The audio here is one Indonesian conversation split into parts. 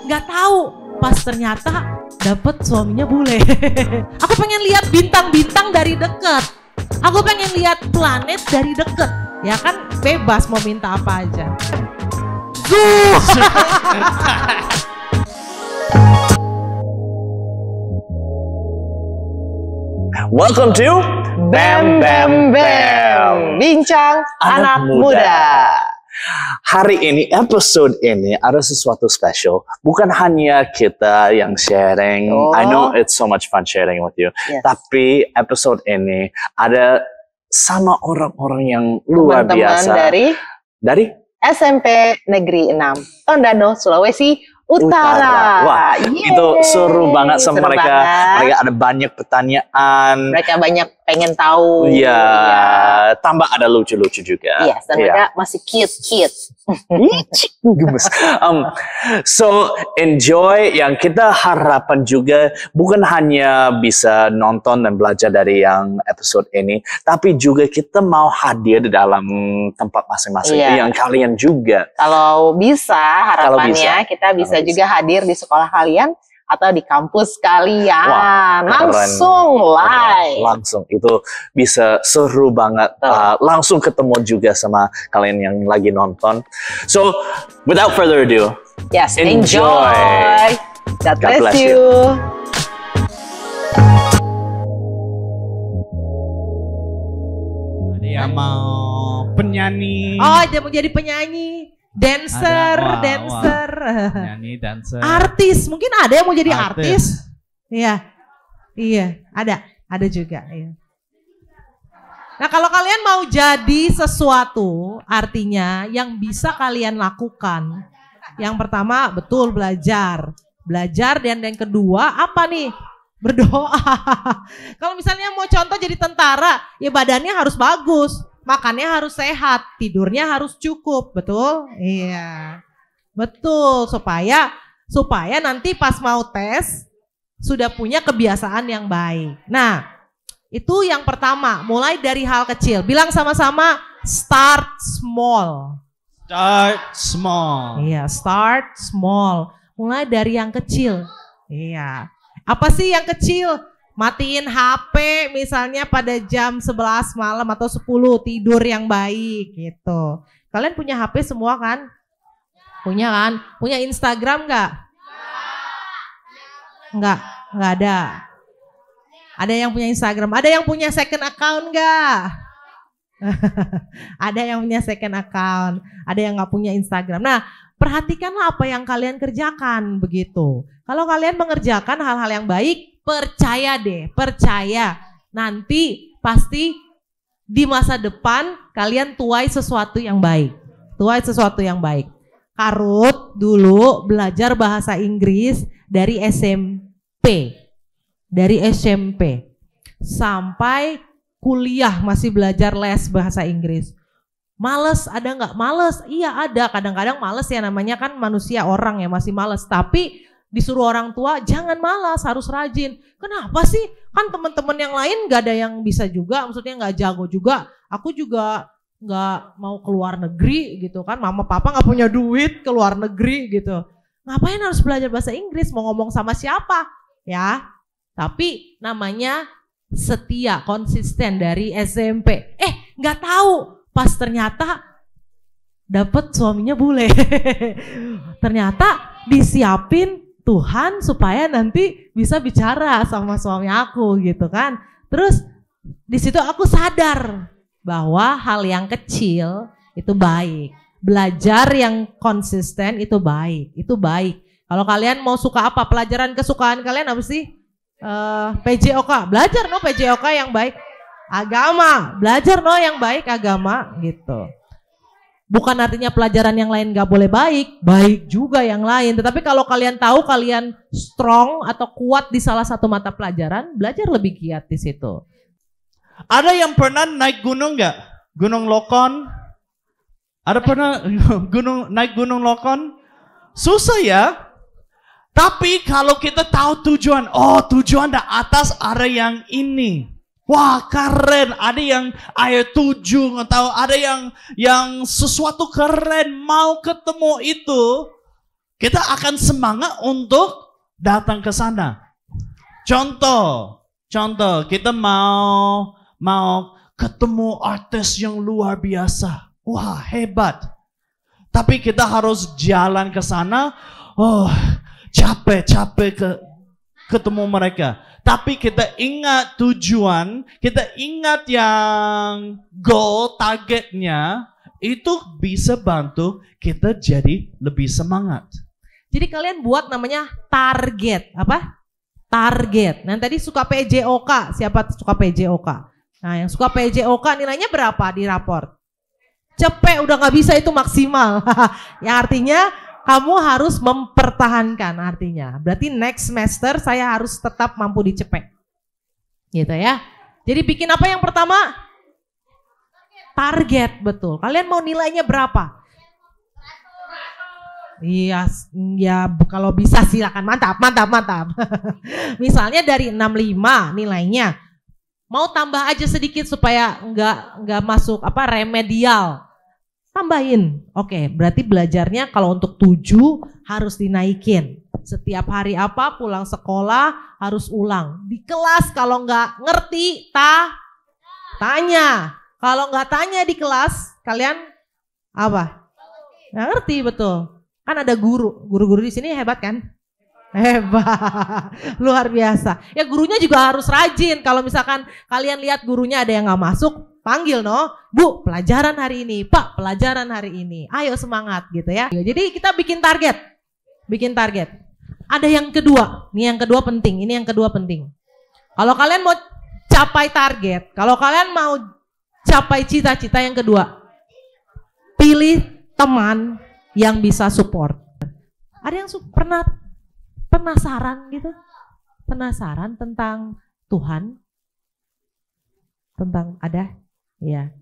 nggak tahu pas ternyata dapet suaminya bule. Aku pengen lihat bintang-bintang dari deket. Aku pengen lihat planet dari deket. Ya kan bebas mau minta apa aja. Welcome to Bam Bam Bam, Bincang Anak Muda. Hari ini, episode ini ada sesuatu spesial. Bukan hanya kita yang sharing. I know it's so much fun sharing with you. Yes. Tapi episode ini ada sama orang-orang yang luar biasa. Dari SMP Negeri 6, Tondano, Sulawesi Utara. Wah, itu seru banget sama seru mereka. banget. Mereka ada banyak pertanyaan. Mereka banyak pengen tahu. Iya, tambah ada lucu-lucu juga. Iya, dan mereka masih cute. Gemes. So enjoy. Yang kita harapkan juga bukan hanya bisa nonton dan belajar dari yang episode ini, tapi juga kita mau hadir di dalam tempat masing-masing. Iya. Yang kalian juga. Kalau bisa, harapannya kita bisa juga hadir di sekolah kalian atau di kampus kalian. Wah, langsung live. Langsung itu bisa seru banget. Langsung ketemu juga sama kalian yang lagi nonton. So without further ado, Yes, enjoy. God bless you. Ada yang mau penyanyi. Oh, dia mau jadi penyanyi, dancer. Penyanyi, dancer. Artis, mungkin ada yang mau jadi Artis. artis. Iya, ada juga. Iya. Nah, kalau kalian mau jadi sesuatu, artinya yang bisa kalian lakukan. Yang pertama, betul belajar, dan yang kedua apa nih? Berdoa. Kalau misalnya mau contoh jadi tentara, ya badannya harus bagus, makannya harus sehat, tidurnya harus cukup, betul? Iya. Betul, supaya nanti pas mau tes sudah punya kebiasaan yang baik. Nah, itu yang pertama, mulai dari hal kecil. Bilang sama-sama, start small. Start small. Iya, start small. Mulai dari yang kecil. Iya. Apa sih yang kecil? Matiin HP misalnya pada jam 11 malam atau 10, tidur yang baik gitu. Kalian punya HP semua kan? Punya kan? Punya Instagram nggak? Nggak ada. Ada yang punya Instagram, ada yang punya second account nggak? Ada yang punya second account, ada yang nggak punya Instagram. Nah, perhatikanlah apa yang kalian kerjakan begitu. Kalau kalian mengerjakan hal-hal yang baik, percaya nanti pasti di masa depan kalian tuai sesuatu yang baik. Karut dulu belajar bahasa Inggris dari SMP sampai kuliah masih belajar les bahasa Inggris. Males ada nggak? Males, iya ada. Kadang-kadang males ya, namanya kan manusia, orang ya masih males. Tapi disuruh orang tua jangan malas, harus rajin. Kenapa sih? Kan teman-teman yang lain nggak ada yang bisa juga, maksudnya nggak jago juga. Aku juga nggak mau keluar negeri gitu kan. Mama papa nggak punya duit ke luar negeri gitu. Ngapain harus belajar bahasa Inggris? Mau ngomong sama siapa? Ya. Tapi namanya setia, konsisten dari SMP. Nggak tahu pas ternyata dapet suaminya bule. Ternyata disiapin Tuhan supaya nanti bisa bicara sama suami aku gitu kan. Terus di situ aku sadar bahwa hal yang kecil itu baik. Belajar yang konsisten itu baik. Kalau kalian mau suka apa? Pelajaran kesukaan kalian apa sih? PJOK, belajar PJOK yang baik. Agama, belajar yang baik agama gitu. Bukan artinya pelajaran yang lain gak boleh baik juga yang lain. Tetapi kalau kalian tahu kalian strong atau kuat di salah satu mata pelajaran, belajar lebih giat di situ. Ada yang pernah naik gunung nggak? Gunung Lokon? Ada pernah naik gunung Lokon? Susah ya. Tapi kalau kita tahu tujuan, tujuan di atas ada yang ini. Wah keren, ada yang air 7 atau ada yang sesuatu keren, mau ketemu itu. kita akan semangat untuk datang ke sana. Contoh, kita mau ketemu artis yang luar biasa. Wah, hebat. Tapi kita harus jalan ke sana. Oh, capek ketemu mereka. Tapi kita ingat tujuan, kita ingat yang goal, targetnya, itu bisa bantu kita jadi lebih semangat. Jadi kalian buat namanya target. Apa? Target. Nah tadi suka PJOK. Siapa suka PJOK? Nah yang suka PJOK nilainya berapa di raport? Cepet, udah gak bisa itu maksimal. Yang artinya kamu harus mempertahankan artinya. Berarti next semester saya harus tetap mampu dicepet. Gitu ya. Jadi bikin apa yang pertama? Target, betul. Kalian mau nilainya berapa? Iya, ya kalau bisa silakan, mantap. Misalnya dari 65 nilainya, mau tambah aja sedikit supaya nggak masuk remedial, tambahin. Oke, berarti belajarnya kalau untuk 7 harus dinaikin. Setiap hari pulang sekolah harus ulang. Di kelas kalau nggak ngerti tanya. Kalau nggak tanya di kelas, kalian apa? Nggak ngerti, betul. Kan ada guru-guru di sini hebat kan? Hebat, luar biasa. Ya gurunya juga harus rajin. Kalau misalkan kalian lihat gurunya ada yang nggak masuk, panggil Bu, pelajaran hari ini, Pak, pelajaran hari ini. Ayo semangat gitu ya. Jadi kita bikin target. Ada yang kedua, ini yang kedua penting. Kalau kalian mau capai target, kalau kalian mau capai cita-cita yang kedua, pilih teman yang bisa support. Ada yang pernah penasaran gitu? Penasaran tentang Tuhan? Tentang ada? Ya.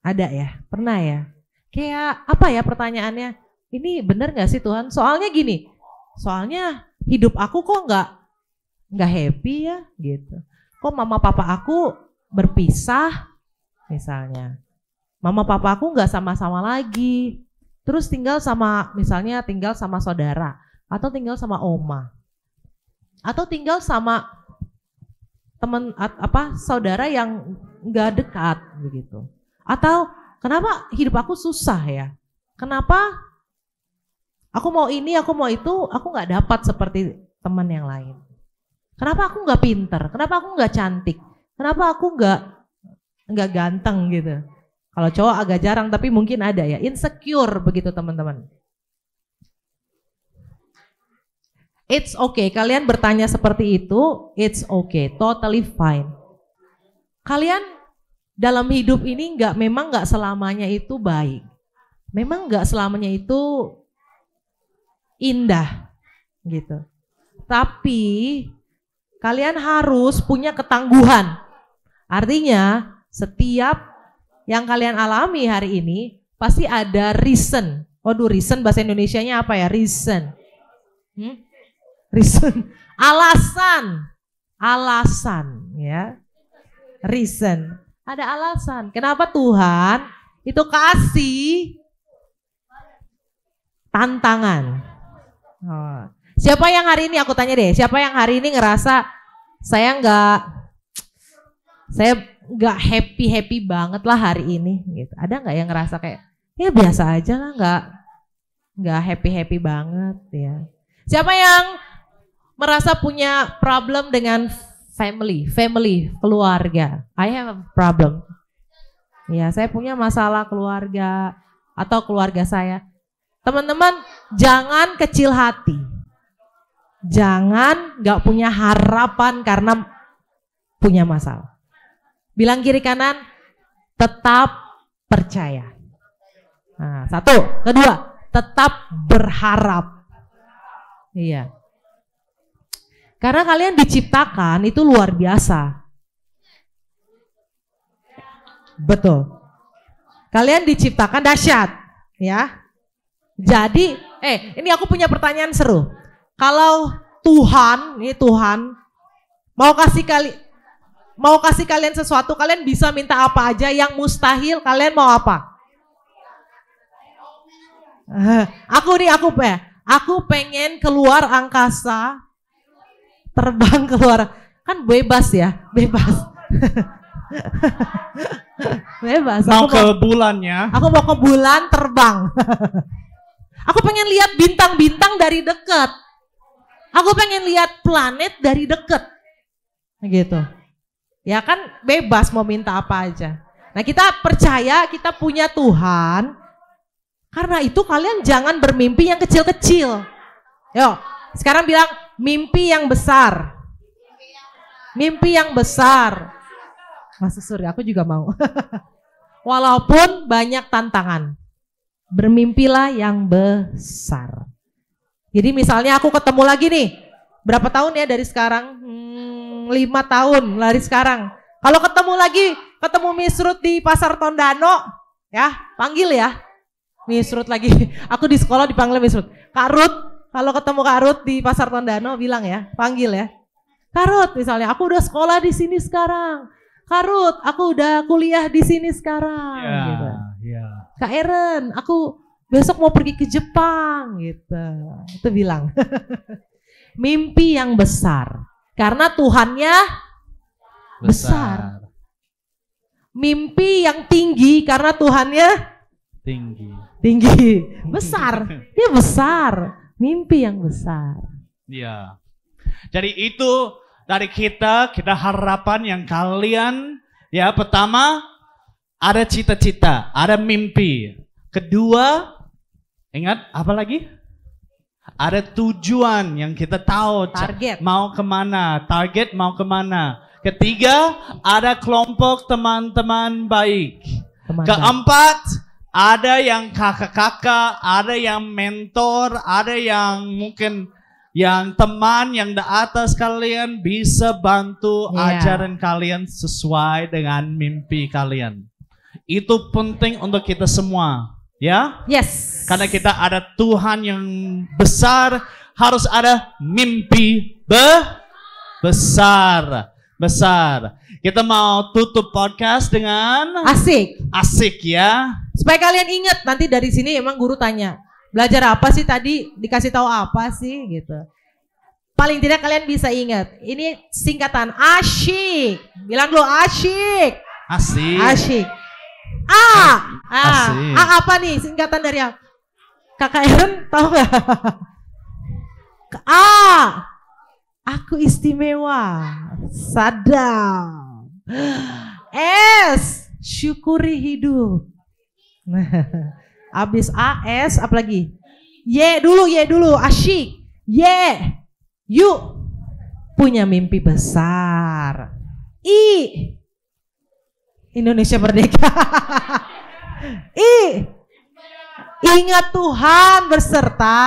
Ada ya? Pernah ya? Kayak apa ya pertanyaannya? Ini bener gak sih Tuhan? Soalnya gini, soalnya hidup aku kok nggak happy ya gitu. Kok mama papa aku berpisah misalnya. Mama papa aku nggak sama-sama lagi. Terus tinggal sama saudara, atau tinggal sama oma, atau tinggal sama teman saudara yang nggak dekat begitu. Atau kenapa hidup aku susah ya? Kenapa aku mau ini, aku mau itu, aku nggak dapat seperti teman yang lain? Kenapa aku nggak pinter? Kenapa aku nggak cantik? Kenapa aku nggak ganteng gitu? Kalau cowok agak jarang, tapi mungkin ada ya. Insecure begitu teman-teman. It's okay, kalian bertanya seperti itu, it's okay, totally fine. Kalian dalam hidup ini memang nggak selamanya itu baik. Memang nggak selamanya itu indah gitu. Tapi kalian harus punya ketangguhan. Artinya setiap yang kalian alami hari ini pasti ada reason. Waduh, reason bahasa Indonesianya apa ya? Reason. Reason. Alasan ya. Reason. Ada alasan. Kenapa Tuhan itu kasih tantangan? Siapa yang hari ini, aku tanya deh, siapa yang hari ini ngerasa saya nggak happy banget lah hari ini gitu. Ada nggak yang ngerasa kayak ya biasa aja lah, nggak happy banget ya. Siapa yang merasa punya problem dengan family, keluarga? I have a problem. Ya, saya punya masalah keluarga atau keluarga saya. Teman-teman, jangan kecil hati. Jangan nggak punya harapan karena punya masalah. Bilang kiri kanan, tetap percaya. Nah, satu, kedua, tetap berharap. Iya. Karena kalian diciptakan itu luar biasa. Betul. Kalian diciptakan dahsyat, ya. Jadi, ini aku punya pertanyaan seru. Kalau Tuhan mau kasih kalian sesuatu, kalian bisa minta apa aja. Yang mustahil kalian mau apa? Aku pengen keluar angkasa, terbang keluar. Kan bebas ya, bebas. Bebas. Mau ke bulannya. Aku mau ke bulan terbang. Aku pengen lihat bintang-bintang dari dekat. Aku pengen lihat planet dari dekat. Gitu. Ya kan bebas mau minta apa aja. Nah kita percaya kita punya Tuhan. Karena itu kalian jangan bermimpi yang kecil-kecil. Yuk, sekarang bilang mimpi yang besar. Mimpi yang besar. Mas Surya, aku juga mau. Walaupun banyak tantangan. Bermimpilah yang besar. Jadi misalnya aku ketemu lagi nih. Berapa tahun ya dari sekarang? 5 tahun dari sekarang. Kalau ketemu lagi, ketemu Miss Ruth di Pasar Tondano. Ya, panggil ya. Miss Ruth lagi. Aku di sekolah dipanggil Miss Ruth. Kak Ruth, kalau ketemu Kak Ruth di Pasar Tondano bilang ya, panggil ya. Kak Ruth misalnya, aku udah sekolah di sini sekarang. Kak Ruth, aku udah kuliah di sini sekarang. Gitu. Kak Eren, aku besok mau pergi ke Jepang gitu. Itu bilang. Mimpi yang besar. Karena Tuhannya besar. Mimpi yang tinggi karena Tuhannya tinggi. Besar. Dia besar. Mimpi yang besar. Iya. Jadi itu dari kita harapan yang kalian, ya pertama ada cita-cita, ada mimpi. Kedua, ingat apa lagi? Ada tujuan yang kita tahu. Target. Mau kemana, target mau kemana. Ketiga, ada kelompok teman-teman baik. Keempat, ada yang kakak-kakak, ada yang mentor, ada yang mungkin yang teman yang di atas kalian bisa bantu ajaran kalian sesuai dengan mimpi kalian. Itu penting untuk kita semua, ya? Yes. Karena kita ada Tuhan yang besar, harus ada mimpi besar. Kita mau tutup podcast dengan asik ya. Supaya kalian ingat nanti dari sini emang guru tanya. Belajar apa sih tadi? Dikasih tahu apa sih gitu. Paling tidak kalian bisa ingat. Ini singkatan asyik. Bilang dulu asyik. Asik. A apa nih singkatan dari apa? Kakak Aaron tahu gak? A. Aku istimewa. Sadam. S. Syukuri hidup. Abis A, S, apa lagi? Y dulu, asyik. Y, yuk punya mimpi besar. I, Indonesia merdeka. I, ingat Tuhan berserta.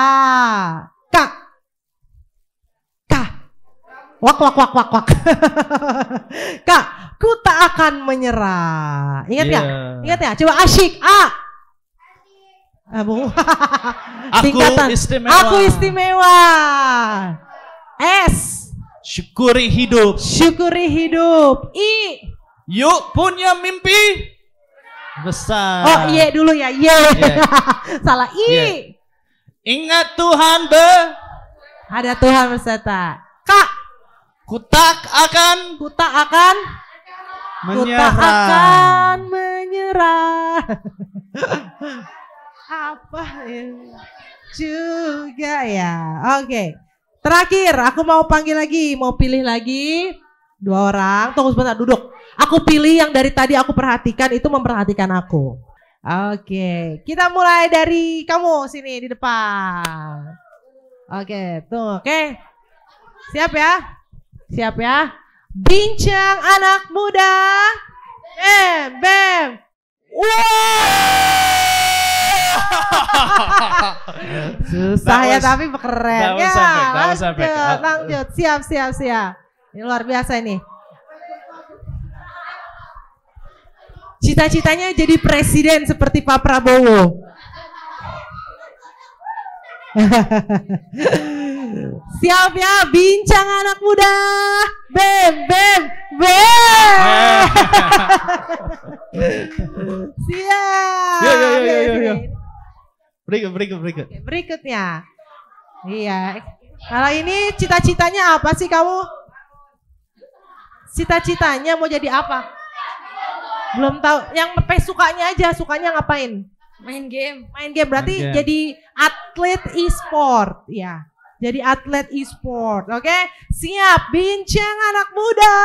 K, wak. K, ku tak akan menyerah. Ingat ya? Ingat ya? Coba asyik. A. Aku istimewa. S. Syukuri hidup. I. Yuk punya mimpi besar. Oh iya dulu ya. Salah. I. Ingat Tuhan ada Tuhan berserta. K. Ku tak akan menyerah. Apa juga ya. Oke. Terakhir aku mau panggil lagi, mau pilih lagi 2 orang. Tunggu sebentar, duduk. Aku pilih yang dari tadi aku perhatikan itu memperhatikan aku. Oke, kita mulai dari kamu sini di depan. Oke, tuh, oke. Siap ya? Bincang anak muda. Bem. Susah ya tapi keren ya. Lanjut. Siap. Ini luar biasa ini. Cita-citanya jadi presiden seperti Pak Prabowo. Siap ya, bincang anak muda. Bem. Siap. Berikut. Berikutnya. Iya. Kalau ini cita-citanya apa sih kamu? Cita-citanya mau jadi apa? Belum tahu. Yang sukanya aja, sukanya ngapain? Main game. Main game berarti Main game. jadi atlet e-sport, ya. Jadi atlet e-sport, oke? Siap, bincang anak muda.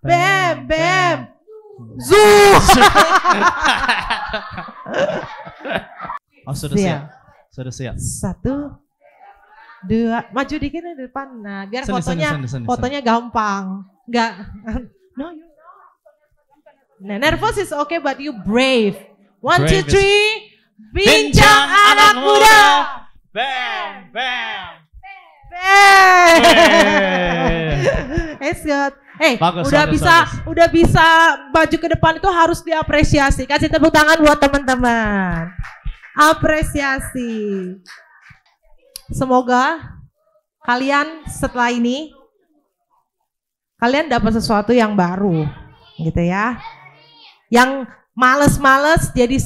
Bam, bam. Zoom. Oh, sudah siap. Sudah siap. 1, 2, maju dikit di depan. Nah, biar Sini. fotonya gampang. Enggak. No, you. Nah, nervous is okay, but you brave. 1, 2, 3. Bincang anak muda. Bam, bam. It's good. Bagus, Udah bisa maju ke depan itu harus diapresiasi. Kasih tepuk tangan buat teman-teman. Apresiasi. Semoga kalian setelah ini kalian dapat sesuatu yang baru, gitu ya. Yang males-males jadi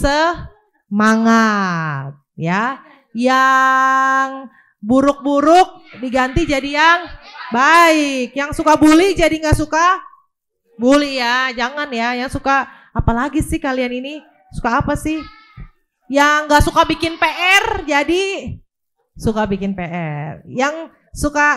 semangat, ya. Yang buruk-buruk diganti jadi yang baik. Yang suka bully jadi nggak suka bully ya. Jangan ya. Yang suka apalagi sih kalian ini? Suka apa sih? Yang nggak suka bikin PR jadi suka bikin PR. Yang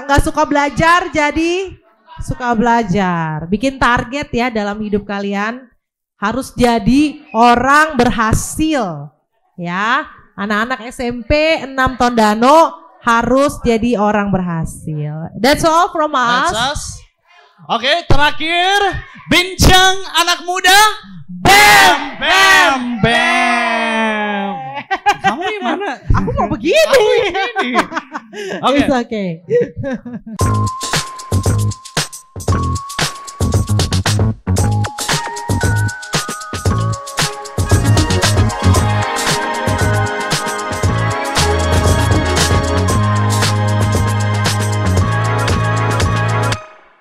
nggak suka belajar jadi suka belajar. Bikin target ya dalam hidup kalian. Harus jadi orang berhasil. Ya, anak-anak SMP 6 Tondano harus jadi orang berhasil. That's all from us. That's us. Oke, terakhir bincang anak muda. Bam, Bam, bam. Kamu gimana? Aku mau begini. Oke. It's okay.